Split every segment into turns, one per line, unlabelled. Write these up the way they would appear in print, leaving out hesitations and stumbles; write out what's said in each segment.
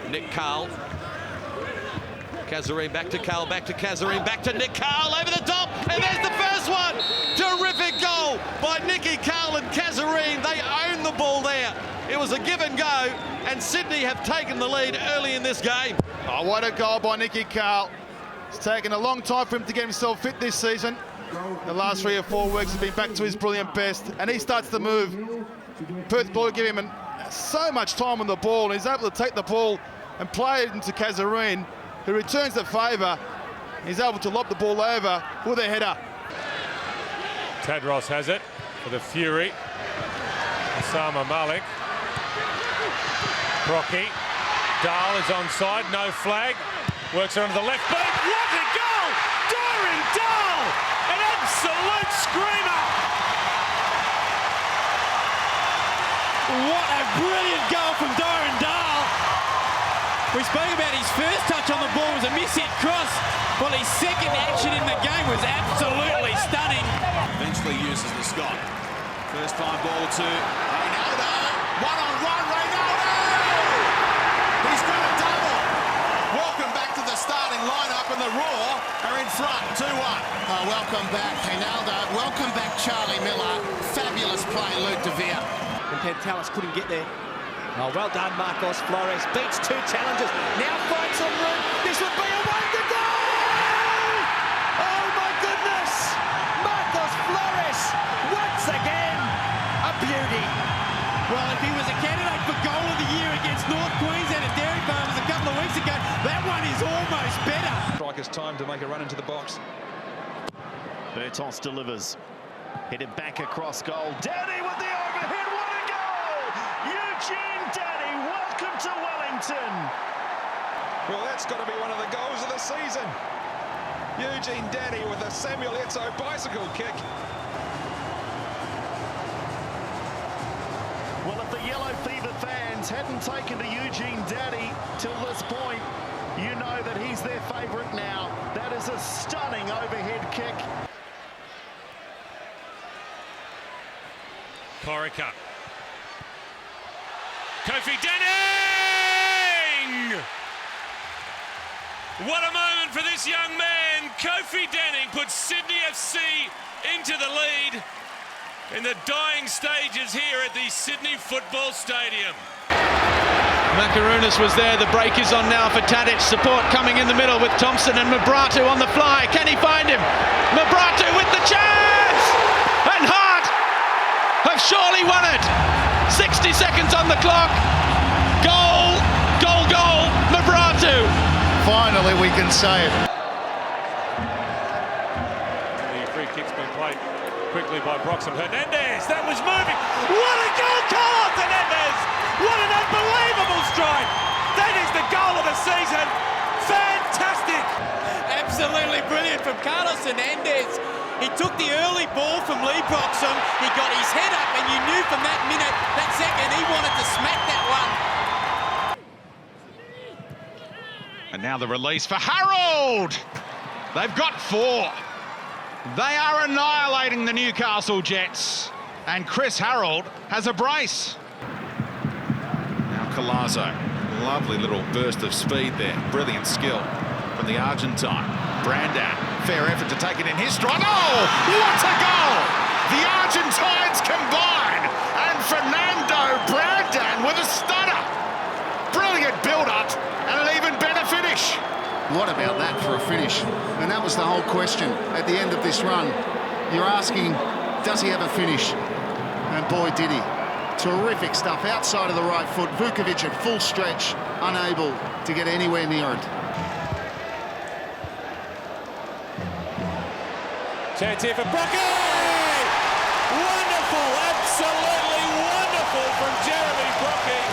Nick Carl. Kazarine back to Carl, back to Kazarine, back to Nick Carl, over the top, and there's the first one! Terrific goal by Nicky Carl and Kazarine. They own the ball there. It was a give and go, and Sydney have taken the lead early in this game.
Oh, what a goal by Nicky Carl. It's taken a long time for him to get himself fit this season. The last 3 or 4 weeks has been back to his brilliant best, and he starts to move. Perth ball give him so much time on the ball, and he's able to take the ball and play it into Kazarine, who returns the favour. He's able to lob the ball over with a header.
Tadros has it for the Fury. Osama Malik. Brocky. Dahl is onside, no flag. Works around to the left boot. What a goal! Dory Dah! An absolute screamer!
What a brilliant goal from Dory Dah! We spoke about his first touch on the ball was a miss-hit cross. Well, his second action in the game was absolutely stunning.
Eventually uses the Scott. First time ball to Ronaldo. One-on-one, Ronaldo! He's got a double. Welcome back to the starting lineup, and the Raw are in front, 2-1.
Welcome back, Fernando. Welcome back, Charlie Miller. Fabulous play, Luke De Vere.
And Pantelis couldn't get there. Oh, well done, Marcos Flores. Beats 2 challengers. Now finds some room. This would be a wonder goal! Oh, my goodness! Marcos Flores, once again, a beauty.
Well, if he was a candidate for goal of the year against North Queensland at Dairy Farmers a couple of weeks ago, that one is almost better.
Striker's time to make a run into the box.
Bertos delivers. Headed back across goal. Daddy with the overhead. What a goal! Eugene Daddy, welcome to Wellington.
Well, that's got to be one of the goals of the season. Eugene Daddy with a Samuel Eto'o bicycle kick.
Well, if the Yellow Fever fans hadn't taken to Eugene Daddy till this point, you know that he's their favourite now. That is a stunning overhead kick.
Corica. Kofi Denning! What a moment for this young man. Kofi Denning puts Sydney FC into the lead in the dying stages here at the Sydney Football Stadium.
Makarunas was there, the break is on now for Tadic. Support coming in the middle with Thompson and Mabratu on the fly. Can he find him? Mabratu with the chance! And Hart have surely won it. 60 seconds on the clock. Goal, goal, goal, Mabratu.
Finally, we can say it.
The free kick's been played quickly by Broxham. Hernandez, that was moving. What a goal, Carlos Hernandez! What an unbelievable strike! That is the goal of the season. Fantastic!
Absolutely brilliant from Carlos Hernandez. He took the early ball from Lee Broxham. He got his head up, and you knew from that minute, that second, he wanted to smack that one.
And now the release for Harold. They've got 4. They are annihilating the Newcastle Jets. And Chris Harold has a brace.
Now Collazo. Lovely little burst of speed there. Brilliant skill from the Argentine. Brandon, fair effort to take it in his stride. Oh, what a goal! The Argentines combine, and Fernando Brandon with a stunner. Brilliant build-up and an even better finish.
What about that for a finish? And that was the whole question at the end of this run. You're asking, does he have a finish? And boy, did he. Terrific stuff outside of the right foot. Vukovic at full stretch, unable to get anywhere near it.
Chance here for Brocky! Wonderful, absolutely wonderful from Jeremy Brocky.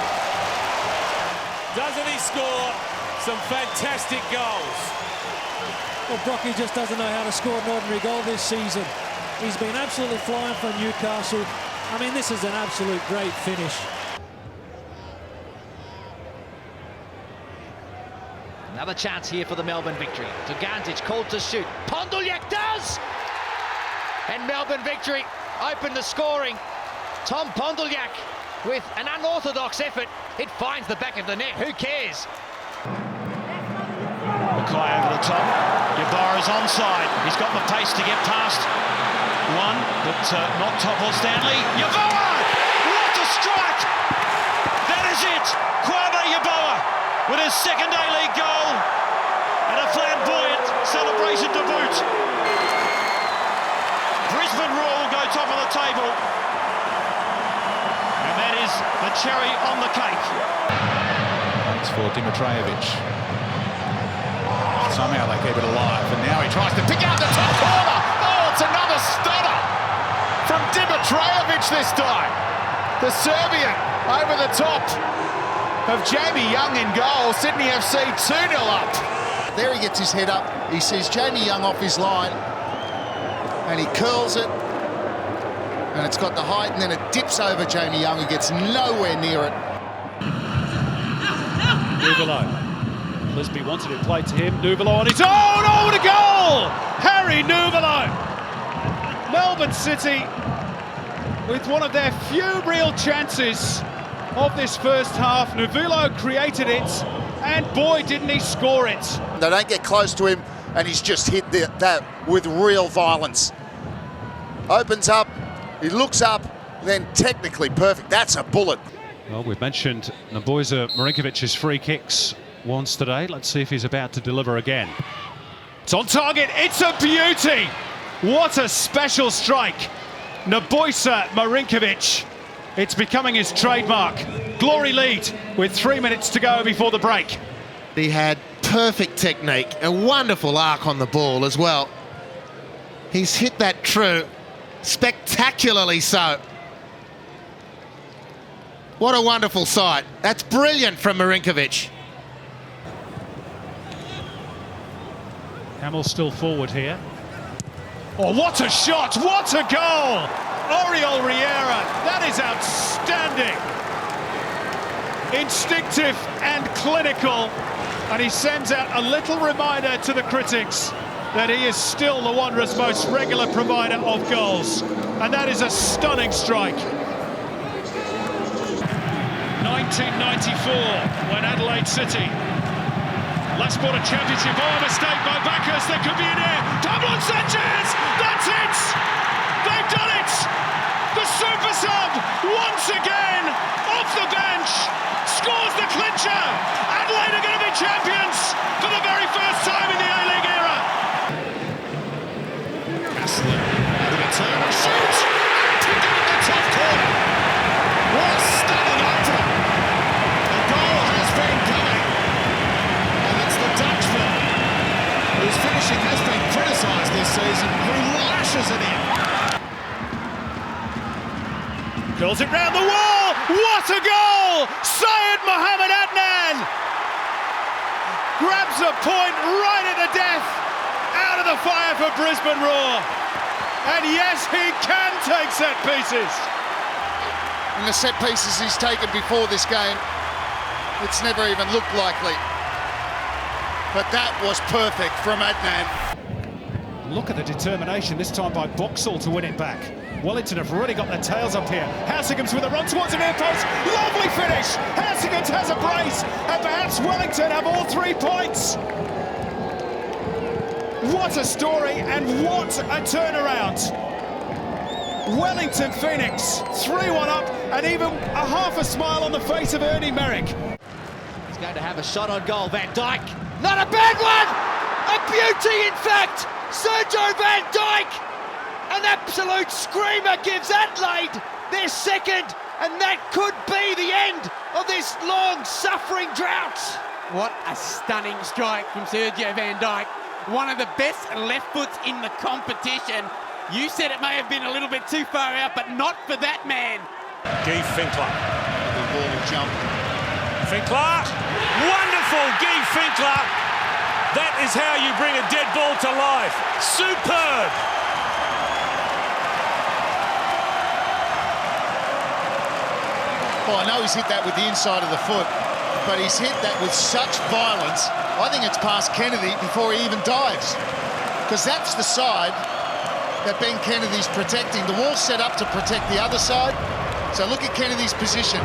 Doesn't he score some fantastic goals?
Well, Brocky just doesn't know how to score an ordinary goal this season. He's been absolutely flying for Newcastle. I mean, this is an absolute great finish.
Another chance here for the Melbourne victory. Tugantic called to shoot. Pondyak does! And Melbourne victory opened the scoring. Tom Pondyak with an unorthodox effort
It finds the back of the net. Who cares?
Mackay over the top. Yavoa is onside. He's got the pace to get past one, but not topple Stanley. Yavoa! What a strike! That is it! Kwame Yavoa with his second A-League goal and a flamboyant celebration to boot. Brisbane Roar will go top of the table. And that is the cherry on the cake.
It's for Dimitrijevic. Somehow they keep it alive, and now he tries to pick out the top corner. Oh, it's another stunner from Dimitrijevic this time. The Serbian over the top of Jamie Young in goal. Sydney FC 2-0 up.
There he gets his head up. He sees Jamie Young off his line, and he curls it, and it's got the height, and then it dips over Jamie Young, who gets nowhere near it.
Nuvolo. Lisby wanted it played to him. Nuvolo on his own. Oh, what a goal! Harry Nuvolo. Melbourne City with one of their few real chances of this first half. Nuvolo created it, and boy, didn't he score it.
They don't get close to him, and he's just hit that with real violence. Opens up, he looks up, then technically perfect. That's a bullet.
Well, we've mentioned Naboisa Marinkovic's free kicks once today. Let's see if he's about to deliver again. It's on target. It's a beauty. What a special strike. Naboisa Marinkovic. It's becoming his trademark. Glory lead with 3 minutes to go before the break.
He had perfect technique, a wonderful arc on the ball as well. He's hit that true, spectacularly so. What a wonderful sight. That's brilliant from Marinkovic.
Hamill still forward here. Oh, what a shot! What a goal! Oriol Riera, that is outstanding. Instinctive and clinical, and he sends out a little reminder to the critics that he is still the Wanderers' most regular provider of goals, and that is a stunning strike. 1994, when Adelaide City last bought a championship. Oh, a mistake by Bacchus. There could be an air. Pablo Sanchez! That's it! They've done it! The super sub, once again, off the bench, scores the clincher. Adelaide are going to be champions for the very first time in the A-League era.
Haslett, with a turn, shoots, and pick out the top corner. What a stunning opener. The goal has been coming, and it's the Dutchman, whose finishing has been criticised this season, who lashes it in.
Curls it round the wall. What a goal! Syed Mohamed Adnan grabs a point right at the death, out of the fire for Brisbane Roar. And yes, he can take set pieces.
And the set pieces he's taken before this game, it's never even looked likely. But that was perfect from Adnan.
Look at the determination this time by Boxall to win it back. Wellington have already got their tails up here. Housinghams with a run towards the near post. Lovely finish. Housinghams has a brace, and perhaps Wellington have all 3 points. What a story, and what a turnaround. Wellington Phoenix 3-1 up, and even a half a smile on the face of Ernie Merrick.
He's going to have a shot on goal. Van Dyk, not a bad one. A beauty, in fact. Sergio Van Dyk. An absolute screamer gives Adelaide their second, and that could be the end of this long suffering drought.
What a stunning strike from Sergio Van Dyk. One of the best left foots in the competition. You said it may have been a little bit too far out, but not for that man.
Guy Finkler.
The ball will jump.
Finkler. Wonderful, Guy Finkler. That is how you bring a dead ball to life. Superb.
Well, I know he's hit that with the inside of the foot, but he's hit that with such violence. I think it's past Kennedy before he even dives, because that's the side that Ben Kennedy's protecting. The wall's set up to protect the other side. So look at Kennedy's position.